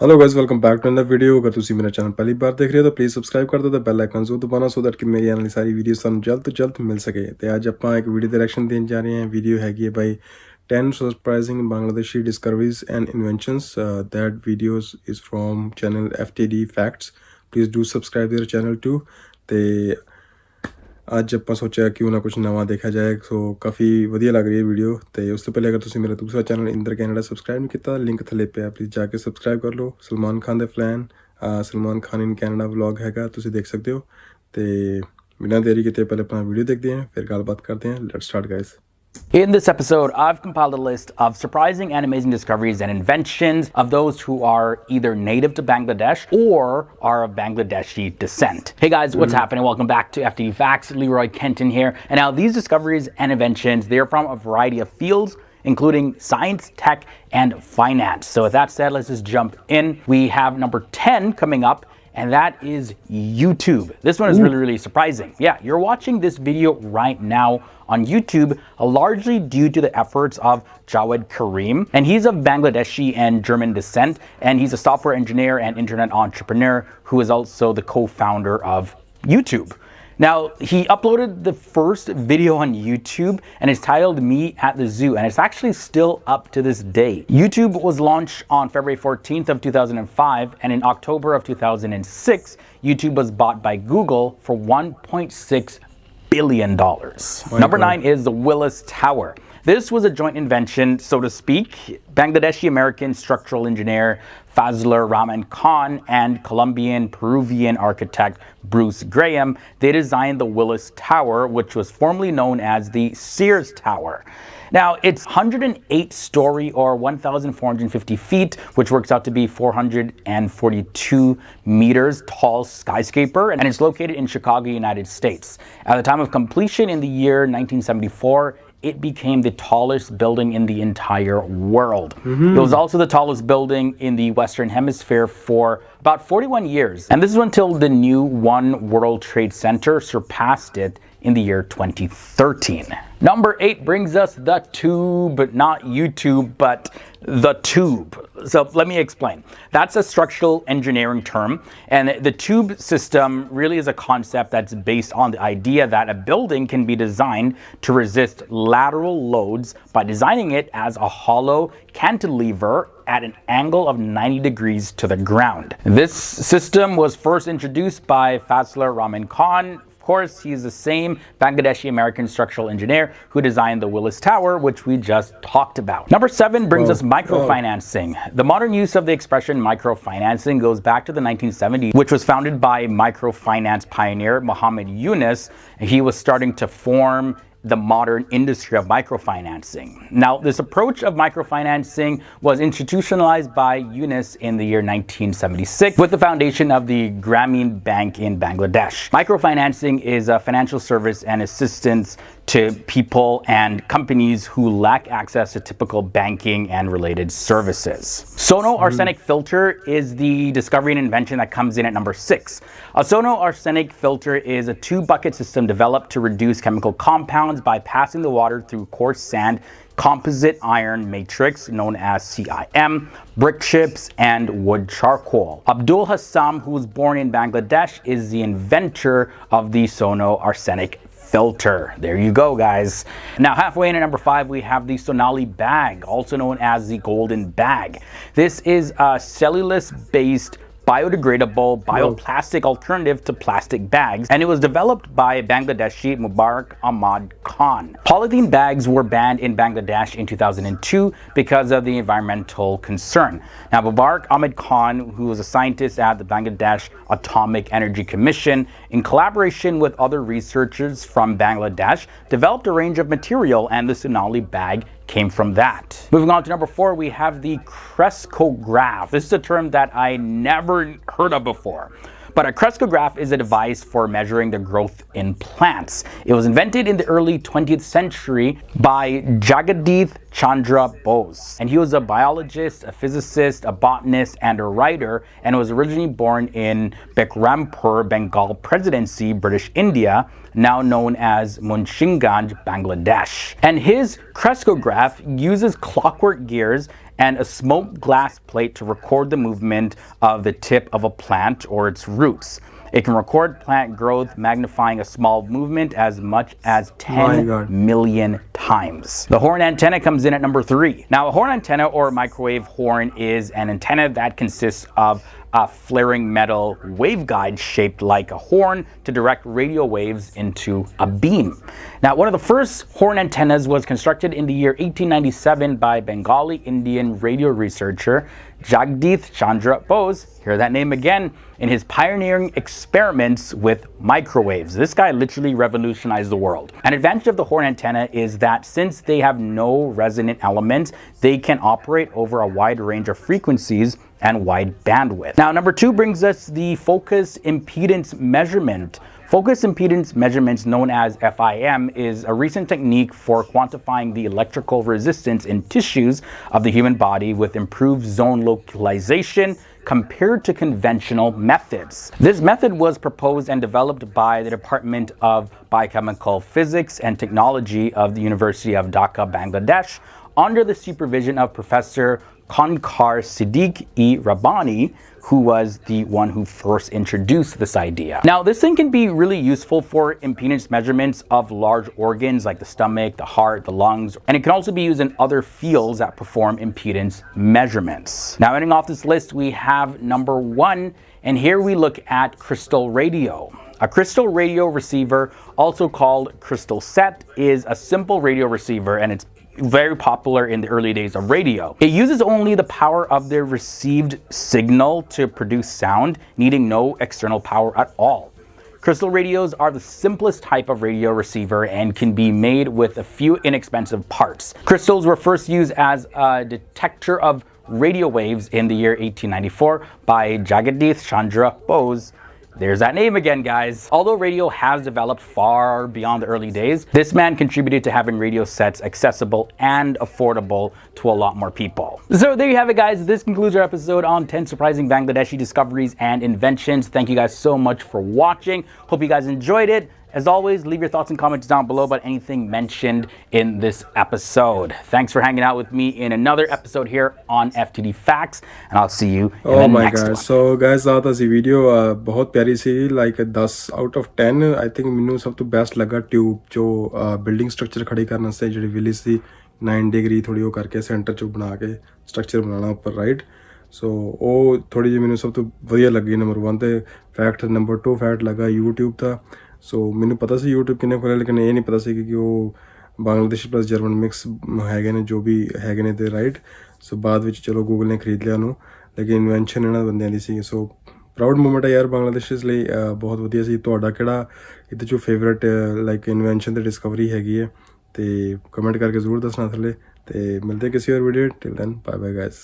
Hello guys, welcome back to another video. अगर तुम मेरा चैनल पहली बार देख रहे हो तो प्लीज़ सब्सक्राइब कर दो ਤੇ ਬੈਲ ਆਈਕਨ ਜ਼ਰੂਰ ਦਬਾਉਣਾ ਸੋ ਦੈਟ ਕਿ ਮੇਰੀ ਆਉਣ ਵਾਲੀ ਸਾਰੀ ਵੀਡੀਓਜ਼ ਤੁਹਾਨੂੰ ਜਲਦ ਤੋਂ ਜਲਦ ਮਿਲ ਸਕੇ। ਤੇ ਅੱਜ ਆਪਾਂ ਇੱਕ ਵੀਡੀਓ ਦੇ ਰਿਐਕਸ਼ਨ ਦੇਣ ਜਾ ਰਹੇ ਹਾਂ। ਵੀਡੀਓ ਹੈਗੀ ਹੈ ਬਾਈ 10 surprising Bangladeshi discoveries and inventions. That videos is from channel FTD Facts. Please do subscribe their channel too. ਤੇ ਅੱਜ ਆਪਾਂ ਸੋਚਿਆ ਕਿਉਂ ਨਾ ਕੁਝ ਨਵਾਂ ਦੇਖਿਆ ਜਾਏ। ਸੋ ਕਾਫੀ ਵਧੀਆ ਲੱਗ ਰਹੀ ਹੈ ਵੀਡੀਓ। ਤੇ ਉਸ ਤੋਂ ਪਹਿਲੇ ਅਗਰ ਤੁਸੀਂ ਮੇਰਾ ਦੂਸਰਾ ਚੈਨਲ ਇੰਦਰ ਕੈਨੇਡਾ ਸਬਸਕ੍ਰਾਈਬ ਨਹੀਂ ਕੀਤਾ, ਲਿੰਕ ਥੱਲੇ ਪਿਆ, ਪਲੀਜ਼ ਜਾ ਕੇ ਸਬਸਕ੍ਰਾਈਬ ਕਰ ਲਓ। ਸਲਮਾਨ ਖਾਨ ਦੇ fan Salman Khan in Canada vlog ਹੈਗਾ, ਤੁਸੀਂ ਦੇਖ ਸਕਦੇ ਹੋ। ਤੇ ਬਿਨਾਂ ਦੇਰੀ ਕੀਤੇ ਪਹਿਲੇ ਆਪਣਾ ਵੀਡੀਓ ਦੇਖਦੇ ਹਾਂ, ਫਿਰ ਗੱਲਬਾਤ ਕਰਦੇ ਹਾਂ। Let's start guys. In this episode, I've compiled a list of surprising and amazing discoveries and inventions of those who are either native to Bangladesh or are of Bangladeshi descent. Hey guys, what's happening? Welcome back to FTD Facts. Leroy Kenton here. And now these discoveries and inventions, they're from a variety of fields, including science, tech, and finance. So with that said, let's just jump in. We have number 10 coming up, and that is YouTube. This one is really surprising. Yeah, you're watching this video right now on YouTube, largely due to the efforts of Jawed Karim. And he's of Bangladeshi and German descent, and he's a software engineer and internet entrepreneur who is also the co-founder of YouTube. Now, he uploaded the first video on YouTube and it's titled Me at the Zoo, and it's actually still up to this day. YouTube was launched on February 14th of 2005, and in October of 2006, YouTube was bought by Google for $1.6 billion. Number 9 is the WILLIS Tower. This was a joint invention, so to speak. Bangladeshi-American structural engineer Fazlur Rahman Khan and Colombian-Peruvian architect Bruce Graham, they designed the WILLIS Tower, which was formerly known as the Sears Tower. Now, it's 108-story or 1,450 feet, which works out to be 442 meters tall skyscraper, and it's located in Chicago, United States. At the time of completion in the year 1974, it became the tallest building in the entire world. It was also the tallest building in the Western Hemisphere for about 41 years. And this is until the new One World Trade Center surpassed it in the year 2013. Number 8 brings us the Tube, not YouTube, but the Tube. So let me explain. That's a structural engineering term, and the tube system really is a concept that's based on the idea that a building can be designed to resist lateral loads by designing it as a hollow cantilever at an angle of 90 degrees to the ground. This system was first introduced by Fazlur Rahman Khan. Of course, he's the same Bangladeshi-American structural engineer who designed the WILLIS Tower, which we just talked about. Number 7 brings us microfinancing. The modern use of the expression microfinancing goes back to the 1970s, which was founded by microfinance pioneer Muhammad Yunus. He was starting to form the modern industry of microfinancing. Now, this approach of microfinancing was institutionalized by Yunus in the year 1976 with the foundation of the Grameen Bank in Bangladesh. Microfinancing is a financial service and assistance to people and companies who lack access to typical banking and related services. SONO arsenic filter is the discovery and invention that comes in at number 6. A SONO arsenic filter is a 2-bucket system developed to reduce chemical compounds by passing the water through coarse sand, composite iron matrix known as CIM, brick chips, and wood charcoal. Abdul Hassam, who was born in Bangladesh, is the inventor of the SONO arsenic filter. There you go, guys. Now, halfway in at number 5, we have the Sonali bag, also known as the golden bag. This is a cellulose-based biodegradable bioplastic alternative to plastic bags, and it was developed by Bangladeshi Mubarak Ahmad Khan. Polythene bags were banned in Bangladesh in 2002 because of the environmental concern. Now, Mubarak Ahmad Khan, who was a scientist at the Bangladesh Atomic Energy Commission, in collaboration with other researchers from Bangladesh, developed a range of material, and the Sonali bag came from that. Moving on to number 4, we have the CRESCOGRAPH. This is a term that I never heard of before. But a CRESCOGRAPH is a device for measuring the growth in plants. It was invented in the early 20th century by Jagadith Chandra Bose. And he was a biologist, a physicist, a botanist, and a writer, and was originally born in Behrampur, Bengal Presidency, British India, now known as Munshinganj, Bangladesh. And his CRESCOGRAPH uses clockwork gears and a smoked glass plate to record the movement of the tip of a plant or its roots. It can record plant growth, magnifying a small movement as much as 10 million times. The horn antenna comes in at number 3. Now, a horn antenna or microwave horn is an antenna that consists of a flaring metal waveguide shaped like a horn to direct radio waves into a beam. Now, one of the first horn antennas was constructed in the year 1897 by Bengali Indian radio researcher Jagdith Chandra Bose, hear that name again, in his pioneering experiments with microwaves. This guy literally revolutionized the world. An advantage of the horn antenna is that since they have no resonant element, they can operate over a wide range of frequencies and wide bandwidth. Now, number 2 brings us the focus impedance measurement. Focus impedance measurements, known as FIM, is a recent technique for quantifying the electrical resistance in tissues of the human body with improved zone localization compared to conventional methods. This method was proposed and developed by the Department of Biochemical Physics and Technology of the University of Dhaka, Bangladesh, under the supervision of Professor Konkar Siddique-e-Rabbani, who was the one who first introduced this idea. Now, this thing can be really useful for impedance measurements of large organs like the stomach, the heart, the lungs, and it can also be used in other fields that perform impedance measurements. Now, ending off this list, we have number 1, and here we look at crystal radio. A crystal radio receiver, also called crystal set, is a simple radio receiver, and it's very popular in the early days of radio. It uses only the power of the received signal to produce sound, needing no external power at all. Crystal radios are the simplest type of radio receiver and can be made with a few inexpensive parts. Crystals were first used as a detector of radio waves in the year 1894 by Jagdith Chandra Bose. There's that name again, guys. Although radio has developed far beyond the early days, this man contributed to having radio sets accessible and affordable to a lot more people. So there you have it, guys. This concludes our episode on 10 surprising Bangladeshi discoveries and inventions. Thank you guys so much for watching. Hope you guys enjoyed it. As always, leave your thoughts and comments down below about anything mentioned in this episode. Thanks for hanging out with me in another episode here on FTD Facts, and I'll see you in the next one. So guys, that was the video. बहुत प्यारी सी, like 10 out of 10. I think मैंने सब तो best लगा tube जो building structure खड़ी करना से जो विलिस दी 9 degree थोड़ी वो करके center चो बना के structure बनाना ऊपर, right? So वो थोड़ी जी मैंने सब तो बढ़िया लगी number 1 ते fact, number 2 fact लगा YouTube था. सो मैंने पता सी यूट्यूब किन्ने खोले, लेकिन ये नहीं पता सी कि वो बांग्लादेशी प्लस जर्मन मिक्स हैगे ने जो भी हैगे ने ते, राइट? सो बाद विच चलो गूगल ने खरीद लिया उन्होंने, लेकिन इन्वेंशन इन्हां बंदियां दी सी. सो प्राउड मूवमेंट है यार बांग्लादेश ਲਈ, बहुत ਵਧੀਆ ਸੀ. ਤੁਹਾਡਾ ਕਿਹੜਾ ਇਹਦੇ ਚੋਂ ਫੇਵਰਿਟ ਲਾਈਕ ਇਨਵੈਂਸ਼ਨ ਤੇ ਡਿਸਕਵਰੀ ਹੈਗੀ ਹੈ, ਤੇ ਕਮੈਂਟ ਕਰਕੇ ਜ਼ਰੂਰ ਦੱਸਣਾ ਥੱਲੇ, ਤੇ ਮਿਲਦੇ ਕਿਸੇ ਹੋਰ video. Till then bye bye guys.